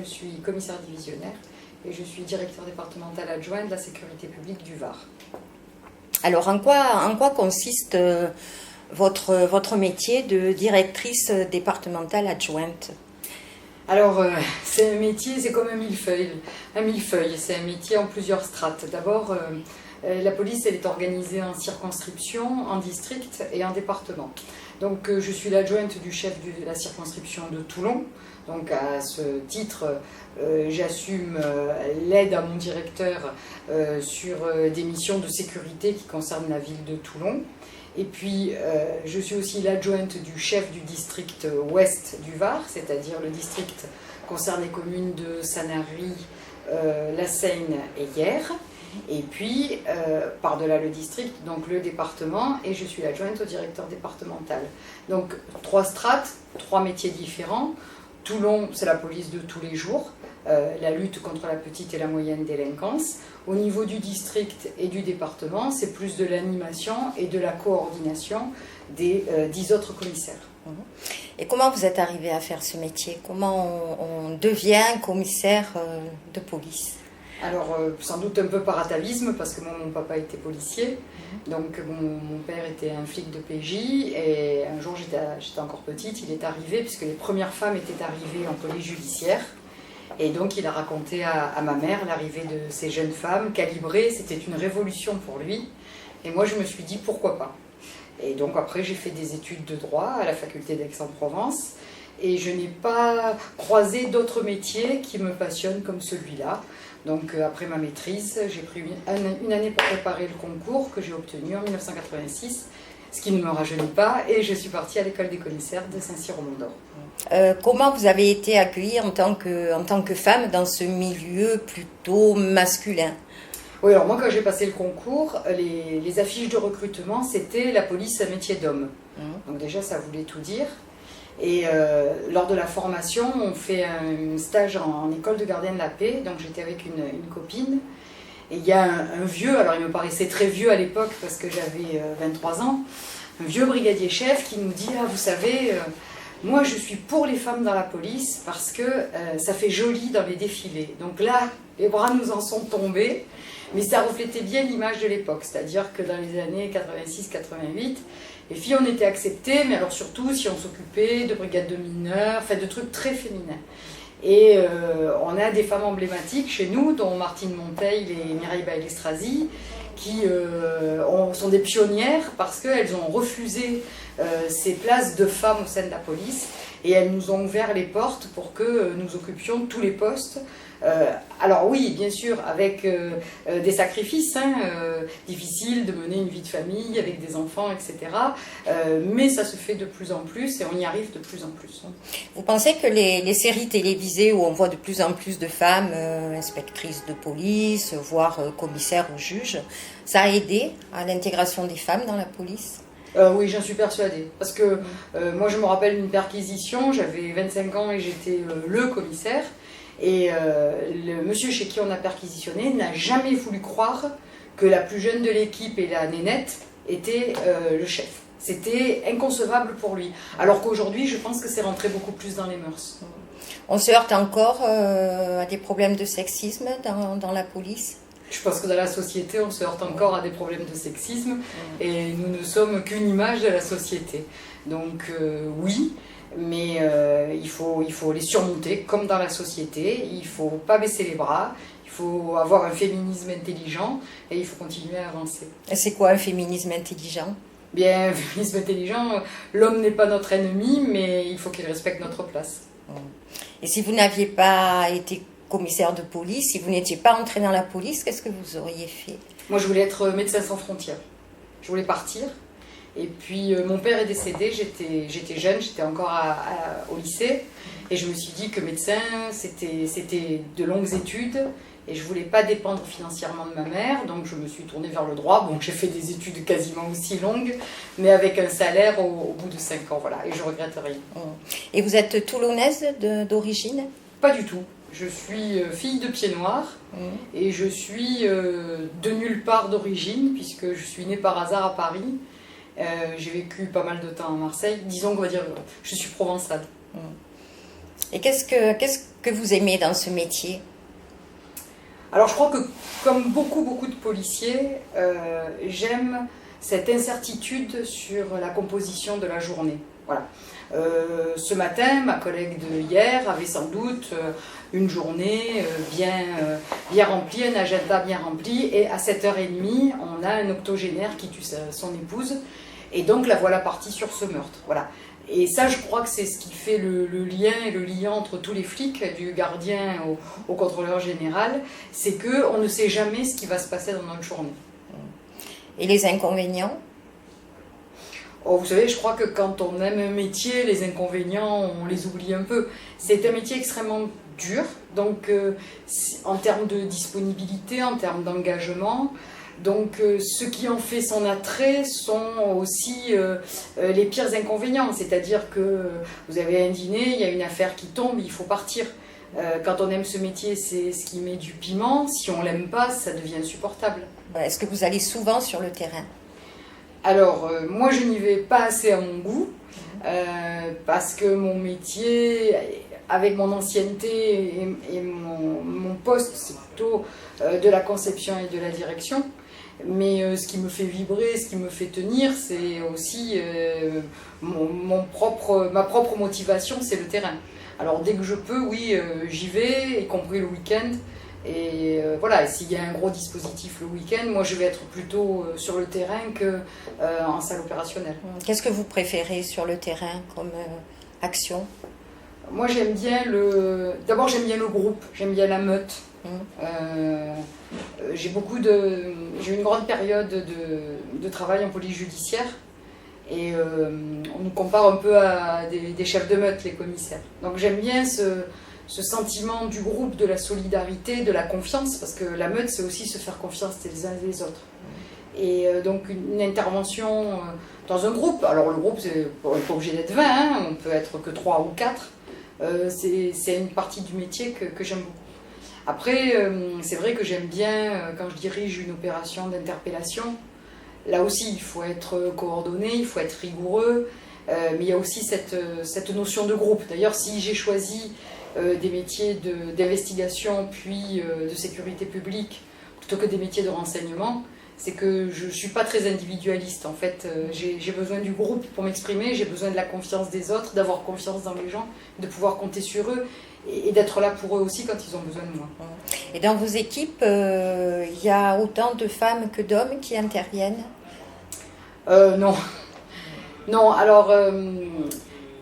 suis commissaire divisionnaire et je suis directeur départemental adjoint de la sécurité publique du Var. Alors, en quoi consiste votre métier de directrice départementale adjointe? Alors, c'est un métier, c'est comme un millefeuille. C'est un métier en plusieurs strates. D'abord, la police, elle est organisée en circonscription, en district et en département. Donc, je suis l'adjointe du chef de la circonscription de Toulon. Donc, à ce titre, j'assume l'aide à mon directeur sur des missions de sécurité qui concernent la ville de Toulon. Et puis, je suis aussi l'adjointe du chef du district ouest du Var, c'est-à-dire le district concerne les communes de Sanary, La Seyne et Hyères. Et puis, par-delà le district, donc le département, et je suis l'adjointe au directeur départemental. Donc, 3 strates, 3 métiers différents. Toulon, c'est la police de tous les jours, la lutte contre la petite et la moyenne délinquance. Au niveau du district et du département, c'est plus de l'animation et de la coordination des 10 autres commissaires. Et comment vous êtes arrivé à faire ce métier? Comment on devient commissaire de police? Alors, sans doute un peu par atavisme, parce que moi, mon papa était policier, donc mon père était un flic de PJ, et un jour, j'étais encore petite, il est arrivé, puisque les premières femmes étaient arrivées en police judiciaire, et donc il a raconté à ma mère l'arrivée de ces jeunes femmes calibrées, c'était une révolution pour lui, et moi je me suis dit pourquoi pas. Et donc après j'ai fait des études de droit à la faculté d'Aix-en-Provence, et je n'ai pas croisé d'autres métiers qui me passionnent comme celui-là. Donc après ma maîtrise, j'ai pris une année pour préparer le concours que j'ai obtenu en 1986, ce qui ne me rajeunit pas, et je suis partie à l'école des commissaires de Saint-Cyr-au-Mont-d'Or. Comment vous avez été accueillie en tant que femme dans ce milieu plutôt masculin? Oui, alors moi quand j'ai passé le concours, les affiches de recrutement, c'était la police à métier d'homme. Donc déjà ça voulait tout dire. Et lors de la formation, on fait un stage en école de gardien de la paix, donc j'étais avec une copine. Et il y a un vieux, alors il me paraissait très vieux à l'époque parce que j'avais 23 ans, un vieux brigadier chef qui nous dit « Ah, vous savez, moi je suis pour les femmes dans la police parce que ça fait joli dans les défilés. » Donc là, les bras nous en sont tombés, mais ça reflétait bien l'image de l'époque, c'est-à-dire que dans les années 86-88, les filles on était acceptées, mais alors surtout si on s'occupait de brigades de mineurs, enfin de trucs très féminins. Et on a des femmes emblématiques chez nous, dont Martine Monteil et Mireille Bail-Estrazy, qui sont des pionnières parce qu'elles ont refusé ces places de femmes au sein de la police et elles nous ont ouvert les portes pour que nous occupions tous les postes. Alors oui, bien sûr, avec des sacrifices, difficiles de mener une vie de famille avec des enfants, etc. Mais ça se fait de plus en plus et on y arrive de plus en plus. Vous pensez que les séries télévisées où on voit de plus en plus de femmes inspectrices de police, voire commissaires ou juges, ça a aidé à l'intégration des femmes dans la police? Oui, j'en suis persuadée. Parce que moi, je me rappelle une perquisition, j'avais 25 ans et j'étais le commissaire. Et le monsieur chez qui on a perquisitionné n'a jamais voulu croire que la plus jeune de l'équipe et la nénette était le chef. C'était inconcevable pour lui. Alors qu'aujourd'hui, je pense que c'est rentré beaucoup plus dans les mœurs. On se heurte encore à des problèmes de sexisme dans la police? Je pense que dans la société, on se heurte encore à des problèmes de sexisme et nous ne sommes qu'une image de la société. Donc oui, mais il faut les surmonter comme dans la société. Il ne faut pas baisser les bras, il faut avoir un féminisme intelligent et il faut continuer à avancer. Et c'est quoi un féminisme intelligent? Bien, un féminisme intelligent, l'homme n'est pas notre ennemi, mais il faut qu'il respecte notre place. Et si vous n'aviez pas été commissaire de police, si vous n'étiez pas entré dans la police, qu'est-ce que vous auriez fait? Moi, je voulais être médecin sans frontières. Je voulais partir. Et puis, mon père est décédé, j'étais jeune, j'étais encore au lycée. Et je me suis dit que médecin, c'était de longues études. Et je ne voulais pas dépendre financièrement de ma mère. Donc, je me suis tournée vers le droit. Bon, j'ai fait des études quasiment aussi longues, mais avec un salaire au bout de 5 ans. Voilà, et je ne regrette rien. Et vous êtes toulonnaise d'origine? Pas du tout. Je suis fille de pied noir et je suis de nulle part d'origine puisque je suis née par hasard à Paris. J'ai vécu pas mal de temps à Marseille. Disons qu'on va dire je suis provençale. Et qu'est-ce que vous aimez dans ce métier? Alors je crois que comme beaucoup de policiers, j'aime cette incertitude sur la composition de la journée. Voilà. Ce matin, ma collègue de hier avait sans doute une journée bien remplie, un agenda bien rempli, et à 7h30, on a un octogénaire qui tue son épouse, et donc la voilà partie sur ce meurtre. Voilà. Et ça, je crois que c'est ce qui fait le lien et le lien entre tous les flics, du gardien au contrôleur général, c'est qu'on ne sait jamais ce qui va se passer dans notre journée. Et les inconvénients? Oh, vous savez, je crois que quand on aime un métier, les inconvénients, on les oublie un peu. C'est un métier extrêmement dur, donc en termes de disponibilité, en termes d'engagement. Donc ce qui en fait son attrait sont aussi les pires inconvénients. C'est-à-dire que vous avez un dîner, il y a une affaire qui tombe, il faut partir. Quand on aime ce métier, c'est ce qui met du piment. Si on l'aime pas, ça devient insupportable. Est-ce que vous allez souvent sur le terrain? Alors, moi, je n'y vais pas assez à mon goût, parce que mon métier, avec mon ancienneté et mon poste, c'est plutôt de la conception et de la direction. Mais ce qui me fait vibrer, ce qui me fait tenir, c'est aussi ma propre motivation, c'est le terrain. Alors, dès que je peux, oui, j'y vais, y compris le week-end. Et voilà, s'il y a un gros dispositif le week-end, moi je vais être plutôt sur le terrain qu'en salle opérationnelle. Qu'est-ce que vous préférez sur le terrain comme action? Moi j'aime bien d'abord j'aime bien le groupe, j'aime bien la meute. J'ai eu une grande période de travail en police judiciaire. Et on nous compare un peu à des chefs de meute, les commissaires. Donc j'aime bien ce sentiment du groupe, de la solidarité, de la confiance, parce que la meute, c'est aussi se faire confiance les uns les autres. Et donc une intervention dans un groupe, alors le groupe, on n'est pas obligé d'être 20, hein, on peut être que 3 ou 4, c'est une partie du métier que j'aime beaucoup. Après, c'est vrai que j'aime bien, quand je dirige une opération d'interpellation, là aussi, il faut être coordonné, il faut être rigoureux, mais il y a aussi cette notion de groupe. D'ailleurs, si j'ai choisi des métiers d'investigation puis de sécurité publique plutôt que des métiers de renseignement, c'est que je ne suis pas très individualiste. En fait, j'ai besoin du groupe pour m'exprimer, j'ai besoin de la confiance des autres, d'avoir confiance dans les gens, de pouvoir compter sur eux et d'être là pour eux aussi quand ils ont besoin de moi. Et dans vos équipes, il y a autant de femmes que d'hommes qui interviennent? Non. Non, alors...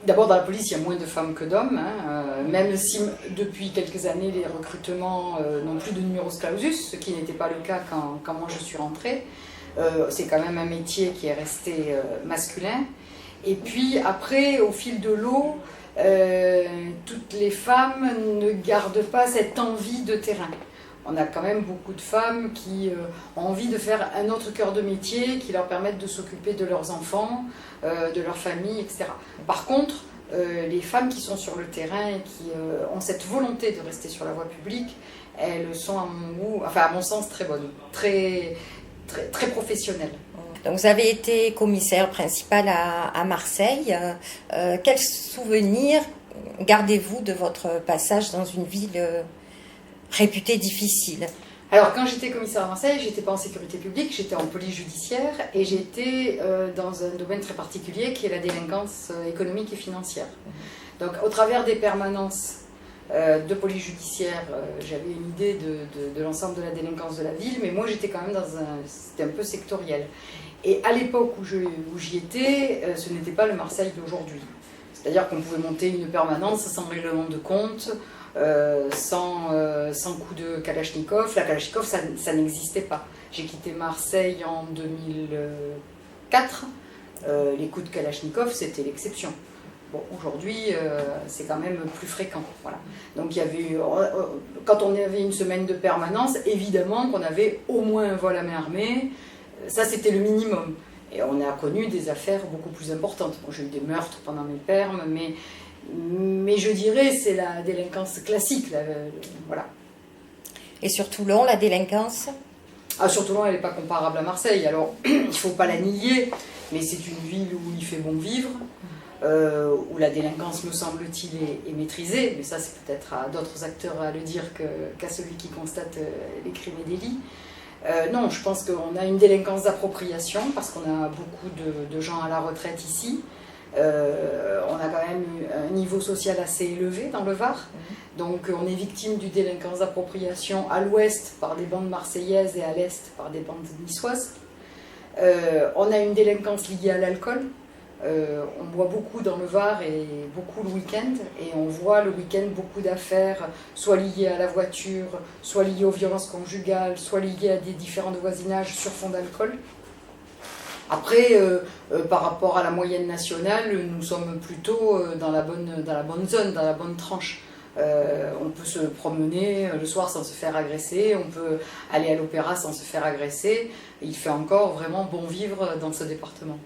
D'abord, dans la police, il y a moins de femmes que d'hommes, hein, même si depuis quelques années, les recrutements n'ont plus de numerus clausus, ce qui n'était pas le cas quand moi je suis rentrée. C'est quand même un métier qui est resté masculin. Et puis après, au fil de l'eau, toutes les femmes ne gardent pas cette envie de terrain. On a quand même beaucoup de femmes qui ont envie de faire un autre cœur de métier qui leur permette de s'occuper de leurs enfants, de leur famille, etc. Par contre, les femmes qui sont sur le terrain et qui ont cette volonté de rester sur la voie publique, elles sont à mon sens très bonnes, très professionnelles. Donc vous avez été commissaire principal à Marseille. Quel souvenir gardez-vous de votre passage dans une ville réputée difficile? Alors quand j'étais commissaire à Marseille, j'étais pas en sécurité publique, j'étais en police judiciaire et j'étais dans un domaine très particulier qui est la délinquance économique et financière. Donc au travers des permanences de police judiciaire, j'avais une idée de l'ensemble de la délinquance de la ville, mais moi j'étais quand même c'était un peu sectoriel. Et à l'époque où j'y étais, ce n'était pas le Marseille d'aujourd'hui. C'est-à-dire qu'on pouvait monter une permanence sans règlement de compte, sans coup de Kalachnikov. La Kalachnikov, ça n'existait pas. J'ai quitté Marseille en 2004. Les coups de Kalachnikov, c'était l'exception. Bon, aujourd'hui, c'est quand même plus fréquent. Voilà. Donc, quand on avait une semaine de permanence, évidemment qu'on avait au moins un vol à main armée. Ça, c'était le minimum. Et on a connu des affaires beaucoup plus importantes. Bon, j'ai eu des meurtres pendant mes permes, mais je dirais c'est la délinquance classique. Voilà. Et sur Toulon, la délinquance? Sur Toulon, elle n'est pas comparable à Marseille. Alors, il ne faut pas la nier, mais c'est une ville où il fait bon vivre. où la délinquance, me semble-t-il, est maîtrisée, mais ça c'est peut-être à d'autres acteurs à le dire qu'à celui qui constate les crimes et délits. Non, je pense qu'on a une délinquance d'appropriation, parce qu'on a beaucoup de gens à la retraite ici. On a quand même un niveau social assez élevé dans le Var, donc on est victime d'une délinquance d'appropriation à l'ouest par des bandes marseillaises et à l'est par des bandes niçoises. On a une délinquance liée à l'alcool. On boit beaucoup dans le Var et beaucoup le week-end, et on voit le week-end beaucoup d'affaires, soit liées à la voiture, soit liées aux violences conjugales, soit liées à des différends de voisinage sur fond d'alcool. Après, par rapport à la moyenne nationale, nous sommes plutôt dans la bonne zone, dans la bonne tranche. On peut se promener le soir sans se faire agresser, on peut aller à l'opéra sans se faire agresser. Il fait encore vraiment bon vivre dans ce département.